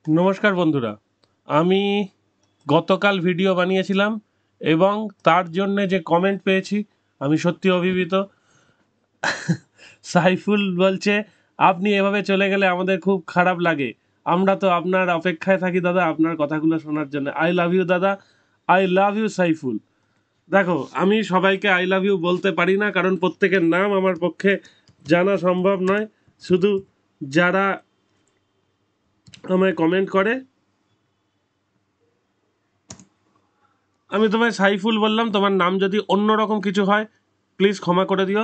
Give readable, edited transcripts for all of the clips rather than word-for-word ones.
নমস্কার বন্ধুরা, আমি গতকাল ভিডিও বানিয়েছিলাম এবং তার জন্যে যে কমেন্ট পেয়েছি আমি সত্যি অভিভূত। সাইফুল বলছে আপনি এভাবে চলে গেলে আমাদের খুব খারাপ লাগে, আমরা তো আপনার অপেক্ষায় থাকি দাদা আপনার কথাগুলো শোনার জন্য। আই লাভ ইউ দাদা, আই লাভ ইউ সাইফুল। দেখো, আমি সবাইকে আই লাভ ইউ বলতে পারি না, কারণ প্রত্যেকের নাম আমার পক্ষে জানা সম্ভব নয়। শুধু যারা আমায় কমেন্ট করে, আমি তোমায় সাইফুল বললাম, তোমার নাম যদি অন্য রকম কিছু হয় প্লিজ ক্ষমা করে দিও।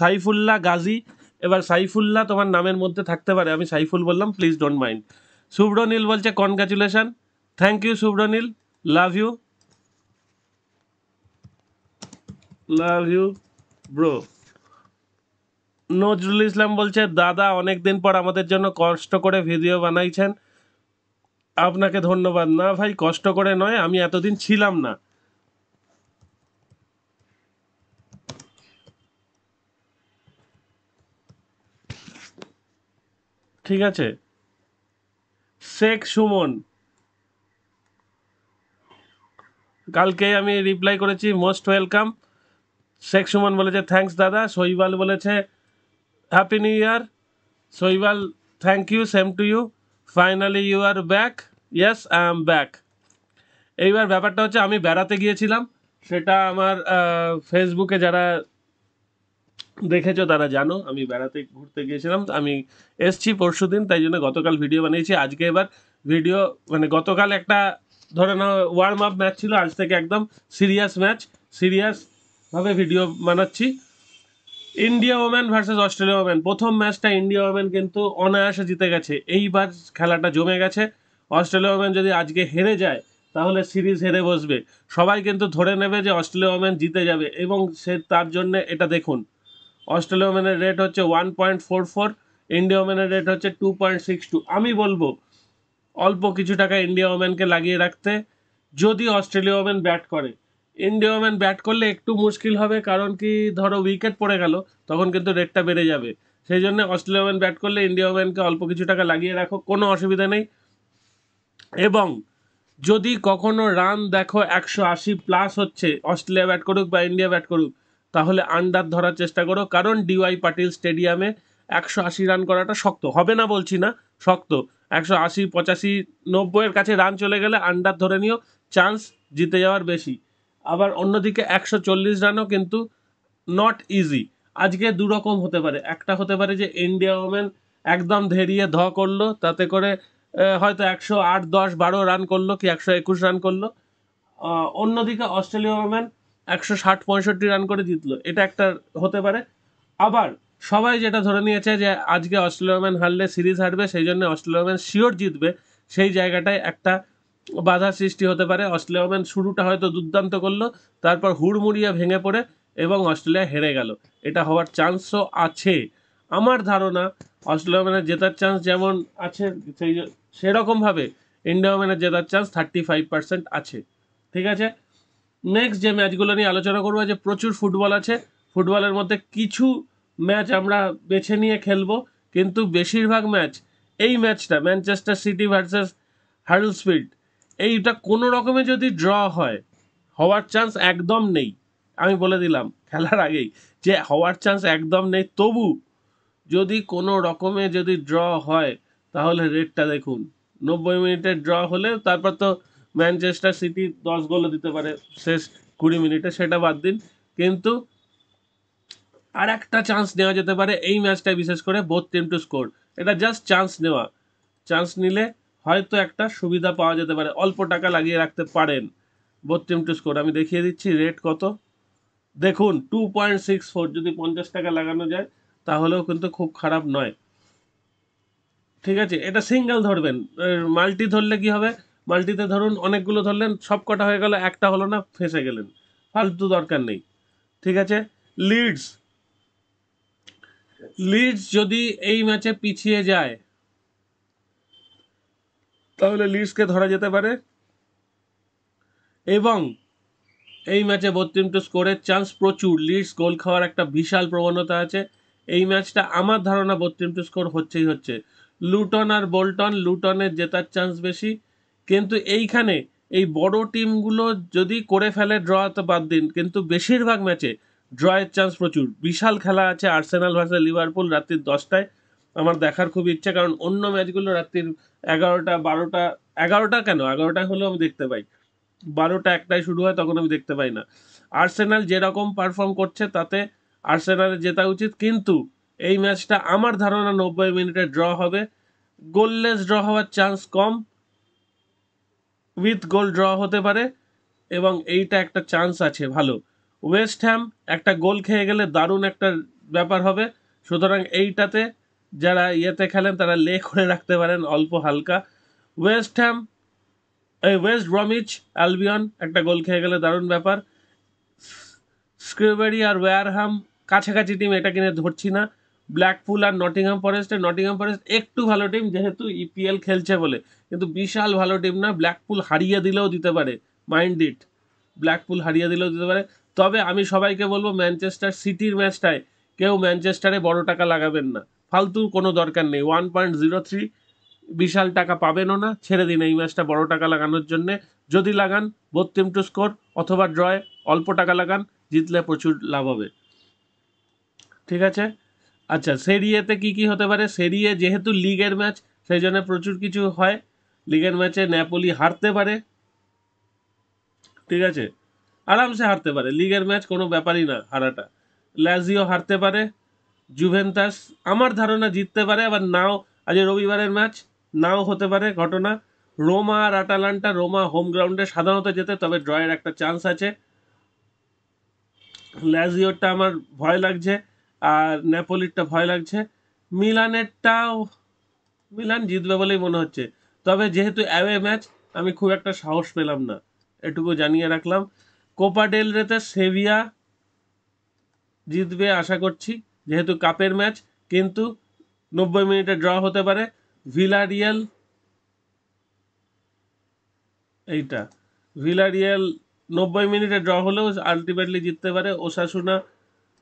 সাইফুল্লাহ গাজী, এবার সাইফুল্লাহ তোমার নামের মধ্যে থাকতে পারে, আমি সাইফুল বললাম, প্লিজ ডোন্ট মাইন্ড। শুভ্রনীল বলছে congratulation, thank you Shubhranil, love you, love you bro. Nazrul Islam বলছে দাদা অনেক দিন পর আমাদের জন্য কষ্ট করে ভিডিও বানাইছেন, আপনাকে ধন্যবাদ। না ভাই, কষ্ট করে নয়, আমি এতদিন ছিলাম না, ঠিক আছে। শেখ সুমন, কালকে আমি রিপ্লাই করেছি মোস্ট ওয়েলকাম। শেখ সুমন বলেছে থ্যাঙ্কস দাদা। শৈবাল বলেছে happy new year. Shaibal thank you, same to you, finally you are back. Yes I am back. এইবার ব্যাপারটা হচ্ছে আমি বেড়াতে গিয়েছিলাম, সেটা আমার ফেসবুকে যারা দেখেছো তারা জানো, আমি বেড়াতে ঘুরতে গিয়েছিলাম। আমি এসছি পরশুদিন, তাই জন্য গতকাল ভিডিও বানিয়েছি। আজকে এবার ভিডিও, মানে গতকাল একটা ধরে নাও ওয়ার্ম আপ ম্যাচ ছিল, আজ থেকে একদম সিরিয়াস ম্যাচ, সিরিয়াসভাবে ভিডিও বানাচ্ছি। India women versus Australia women, প্রথম ম্যাচটা ইন্ডিয়া ওমেন কিন্তু অনায়াসে জিতে গেছে। এইবার খেলাটা জমে গেছে। অস্ট্রেলিয়া ওমেন যদি আজকে হেরে যায় তাহলে সিরিজ হেরে বসবে। সবাই কিন্তু ধরে নেবে যে অস্ট্রেলিয়া ওমেন জিতে যাবে, এবং সে তার জন্য এটা দেখুন, অস্ট্রেলিয়া ওমেনের রেট হচ্ছে 1.44, ইন্ডিয়া ওমেনের রেট হচ্ছে 2.62। আমি বলবো অল্প কিছু টাকা ইন্ডিয়া ওমেনকে লাগিয়ে রাখতে, যদি অস্ট্রেলিয়া ওমেন ব্যাট করে। ইন্ডিয়া ওমেন ব্যাট করলে একটু মুশকিল হবে, কারণ কি ধরো উইকেট পড়ে গেল, তখন কিন্তু রেটটা বেড়ে যাবে। সেই জন্য অস্ট্রেলিয়া ওমেন ব্যাট করলে ইন্ডিয়া ওমেনকে অল্প কিছু টাকা লাগিয়ে রাখো, কোনো অসুবিধা নেই। এবং যদি কখনো রান দেখো 180+ হচ্ছে, অস্ট্রেলিয়া ব্যাট করুক বা ইন্ডিয়া ব্যাট করুক, তাহলে আন্ডার ধরার চেষ্টা করো, কারণ ডিওয়াই পাটিল স্টেডিয়ামে 180 রান করাটা শক্ত হবে, না বলছি না, শক্ত। 180, 85, 90-এর কাছে রান চলে গেলে আন্ডার ধরে নিও, চান্স জিতে যাওয়ার বেশি। আবার অন্যদিকে 140 রানও কিন্তু নট ইজি। আজকে দুরকম হতে পারে, একটা হতে পারে যে ইন্ডিয়া ওমেন একদম ধেরিয়ে করলো, তাতে করে হয়তো 108, 10, 12 রান করলো, কি 121 রান করলো। অন্যদিকে অস্ট্রেলিয়া ওমেন 160, 65 রান করে জিতলো, এটা একটা হতে পারে। আবার সবাই যেটা ধরে নিয়েছে যে আজকে অস্ট্রেলিয়া ওমেন হারলে সিরিজ হারবে, সেই জন্য অস্ট্রেলিয়া ওমেন শিওর জিতবে, সেই জায়গাটায় একটা বাধা সৃষ্টি হতে পারে। অস্ট্রেলিয়া ওমেন শুরুটা হয়তো দুর্দান্ত করলো, তারপর হুড়মুড়িয়ে ভেঙে পড়ে এবং অস্ট্রেলিয়া হেরে গেল, এটা হওয়ার চান্সও আছে। আমার ধারণা অস্ট্রেলিয়া ওমেনের জেতার চান্স যেমন আছে, সেই সেরকমভাবে ইন্ডিয়া ওমেনের জেতার চান্স 35% আছে, ঠিক আছে। নেক্সট যে ম্যাচগুলো নিয়ে আলোচনা করবো, যে প্রচুর ফুটবল আছে, ফুটবলের মধ্যে কিছু ম্যাচ আমরা বেছে নিয়ে খেলবো, কিন্তু বেশিরভাগ ম্যাচ, এই ম্যাচটা ম্যানচেস্টার সিটি ভার্সেস হাডার্সফিল্ড, এইটা কোনো রকমে যদি ড্র হয়, হওয়ার চান্স একদম নেই, আমি বলে দিলাম খেলার আগেই যে হওয়ার চান্স একদম নেই। তবু যদি কোনো রকমে যদি ড্র হয়, তাহলে রেটটা দেখুন, 90 মিনিটের ড্র হলে তারপর তো ম্যানচেস্টার সিটি 10 গোলও দিতে পারে শেষ 20 মিনিটে, সেটা বাদ দিন। কিন্তু আর একটা চান্স নেওয়া যেতে পারে এই ম্যাচটায়, বিশেষ করে বোথ টিম টু স্কোর, এটা জাস্ট চান্স নেওয়া। চান্স নিলে হয়তো একটা সুবিধা পাওয়া যেতে পারে, অল্প টাকা লাগিয়ে রাখতে পারেন। বোথ টিম টু স্কোর আমি দেখিয়ে দিচ্ছি রেট কত, দেখুন 2.64, যদি 50 টাকা লাগানো যায় তাহলেও কিন্তু খুব খারাপ নয়, ঠিক আছে। এটা সিঙ্গেল ধরবেন, মাল্টি ধরলে কি হবে, মাল্টিতে ধরুন অনেকগুলো ধরলেন, সব কটা হয়ে গেল, একটা হলো না, ফেঁসে গেলেন, ফালতু দরকার নেই, ঠিক আছে। লিডস, লিডস যদি এই ম্যাচে পিছিয়ে যায় তাহলে লিডসকে ধরা যেতে পারে, এবং এই ম্যাচে 32 স্কোরের চান্স প্রচুর, লিডস গোল খাওয়ার একটা বিশাল প্রবণতা আছে। এই ম্যাচটা আমার ধারণা 32 স্কোর হচ্ছেই হচ্ছে। লুটন আর বোল্টন, লুটনের জেতার চান্স বেশি, কিন্তু এইখানে এই বড় টিমগুলো যদি করে ফেলে ড্র তো বাদ দিন, কিন্তু বেশিরভাগ ম্যাচে ড্রয়ের চান্স প্রচুর। বিশাল খেলা আছে আর্সেনাল ভার্সেস লিভারপুল রাত্রির 10টায়, আমার দেখার খুব ইচ্ছা, কারণ অন্য ম্যাচগুলো রাত্রির 11টা 12টা, 11টা কেন, 11টা হলেও আমি দেখতে পাই, 12টা 1টায় শুরু হয় তখন আমি দেখতে পাই না। আর্সেনাল যেরকম পারফর্ম করছে তাতে আর্সেনালের জেতা উচিত, কিন্তু এই ম্যাচটা আমার ধারণা 90 মিনিটে ড্র হবে, গোললেস ড্র হওয়ার chance com, with goal draw হতে পারে, এবং এইটা একটা চান্স আছে ভালো। ওয়েস্ট হ্যাম একটা গোল খেয়ে গেলে দারুণ একটা ব্যাপার হবে, সুতরাং এইটাতে যারা ইয়েতে খেলেন তারা লে করে রাখতে পারেন অল্প হালকা। ওয়েস্ট হ্যাম, এই ওয়েস্ট ব্রমিচ অ্যালবিয়ন একটা গোল খেয়ে গেলে দারুণ ব্যাপার। স্ক্রিবেরি আর ওয়্যারহাম কাছাকাছি টিম, এটা কিনে ধরছি না। ব্ল্যাকপুল আর নটিংহাম ফরেস্ট একটু ভালো টিম যেহেতু ইপিএল খেলছে বলে, কিন্তু বিশাল ভালো টিম না। ব্ল্যাকপুল হারিয়ে দিলেও দিতে পারে, মাইন্ড ইট, ব্ল্যাকপুল হারিয়ে দিলেও দিতে পারে। তবে আমি সবাইকে বলবো ম্যানচেস্টার সিটির ম্যাচটায় কেউ ম্যানচেস্টারে বড় টাকা লাগাবেন না, ফালতু কোনো দরকার নেই। 1.03 বিশাল টাকা পাবেনও না, ছেড়ে দিন এই ম্যাচটা বড় টাকা লাগানোর জন্যে। যদি লাগান বোথ টিম টু স্কোর অথবা ড্রয়ে, অল্প টাকা লাগান, জিতলে প্রচুর লাভ হবে। ঠিক আছে, আচ্ছা সেরিয়েতে কি কি হতে পারে? সেরিয়ে যেহেতু লিগের ম্যাচ সেই জন্য প্রচুর কিছু হয়। লিগের ম্যাচে ন্যাপোলি হারতে পারে, ঠিক আছে, আরামসে হারতে পারে, লিগের ম্যাচ কোনো ব্যাপারই না হারাটা। লাজিও হারতে পারে, জুভেন্টাস আমার ধারণা জিততে পারে, আবার নাও, আজ রবিবারের ম্যাচ, নাও হতে পারে ঘটনা। রোমা আর আটালান্টা, রোমা হোম গ্রাউন্ডে সাধারণত যেতে, তবে ড্রয়ের একটা চান্স আছে। লাজিওরটা আমার ভয় লাগছে, আর নেপোলিরটা ভয় লাগছে। মিলানেরটাও, মিলান জিতবে বলেই মনে হচ্ছে, তবে যেহেতু অ্যাওয়ে ম্যাচ আমি খুব একটা সাহস পেলাম না, এটুকু জানিয়ে রাখলাম। কোপা ডেল রেতে সেভিয়া জিতবে আশা করছি যেহেতু কাপের ম্যাচ, কিন্তু 90 মিনিটে ড্র হতে পারে। ভিলারিয়াল, এইটা ভিলারিয়াল 90 মিনিটে ড্র হলেও আলটিমেটলি জিততে পারে। ওসাসুনা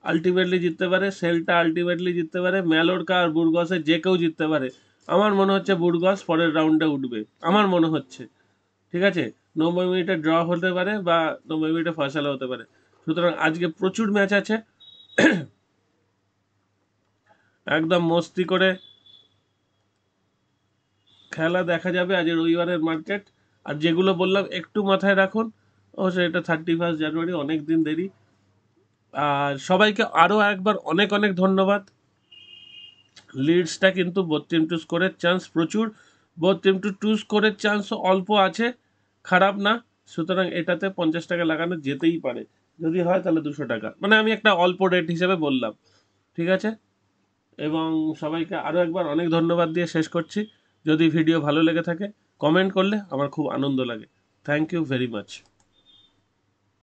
আলটিমেটলি জিততে পারে, সেল্টা আলটিমেটলি জিততে পারে, ম্যালোরকা আর বুর্গসে যে কেউ জিততে পারে। আমার মনে হচ্ছে বুর্গস পরের রাউন্ডে উঠবে, আমার মনে হচ্ছে। ঠিক আছে, 90 মিনিটে ড্র হতে পারে বা 90 মিনিটে ফয়সালা হতে পারে। সুতরাং আজকে প্রচুর ম্যাচ আছে, একদম মস্তি করে খেলা দেখা যাবে আজ রবিবারের মার্কেট। আর যেগুলো বললাম একটু মাথায় রাখুন, অবশ্যই এটা 31 জানুয়ারি, অনেক দিন দেরি। আর সবাইকে আরও একবার অনেক অনেক ধন্যবাদ। লিডসটা কিন্তু বোথ টিম টু স্কোরের চান্স প্রচুর, বোথ টিম টু টু স্কোরের চান্সও অল্প আছে, খারাপ না। সুতরাং এটাতে 50 টাকা লাগানো যেতেই পারে, যদি হয় তাহলে 200 টাকা, মানে আমি একটা অল্প রেট হিসেবে বললাম। ঠিক আছে, এবং সবাইকে আরও একবার অনেক ধন্যবাদ দিয়ে শেষ করছি। যদি ভিডিও ভালো লেগে থাকে কমেন্ট করলে আমার খুব আনন্দ লাগে। Thank you very much.